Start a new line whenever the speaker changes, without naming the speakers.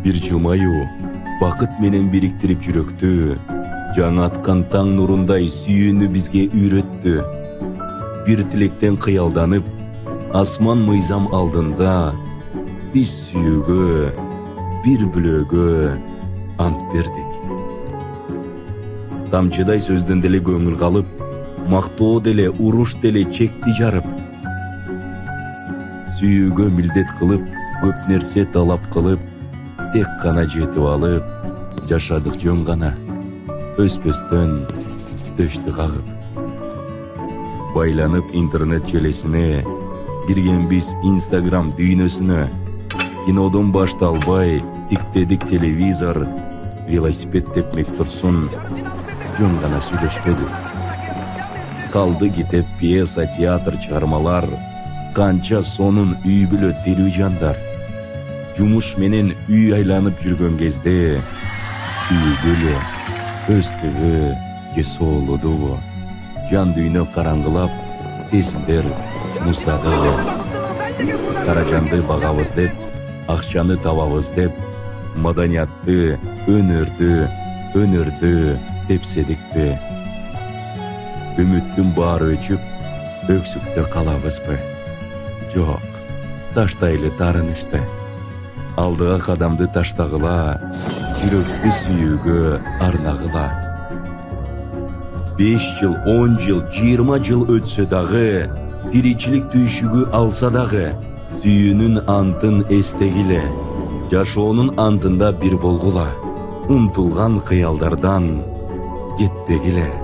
Бир жылмаю бакыт менен бириктирип жүрөктү, жаңа аткан таң нурундай сүйүүнү бизге үйрөттү. Бир тилектен кыялданып, асман мыйзам алдында биз сүйүүгө, бир бүлөгө ант бердик. Тамчыдай сөздөн деле көңүл калып, мактоо деле, уруш деле чекти жарып, сүйүүгө милдет кылып, көп нерсе талап кылып, тек гана жетип алып, жашадык жөн гана, өспөстөн төштү кагып. Байланып интернет желесине, кирген биз Инстаграм дүйнөсүнө, кинодон башталбай тиктедик телевизор, велосипед тепмек турсун, жөн гана сүйлөшпөдүк. Калды китеп, пьеса, театр, чыгармалар, канча сонун үй бүлө тирүү жандар. Жумуш менен үй айланып жүргөн кезде, сүйүүгө, өстүбү, же соолудубу, жан дүйнө караңгылап, сезимдер муздадыбы. Каражанды багабыз деп, акчаны табабыз деп, маданиятты, өнөрдү тепседикпи? Үмүттүн баары өчүп, өксүктө калабызбы? Жок, таштайлы таарынышты. Алдыга кадамды таштагыла, жүрөктү сүйүүгө арнагыла. 5 жыл, 10 жыл, 20 жыл өтсө дагы, тиричилик түйшүгү алса дагы, сүйүүнүн антын эстегиле, жашоонун антында бир болгула, умтулган кыялдардан кетпегиле.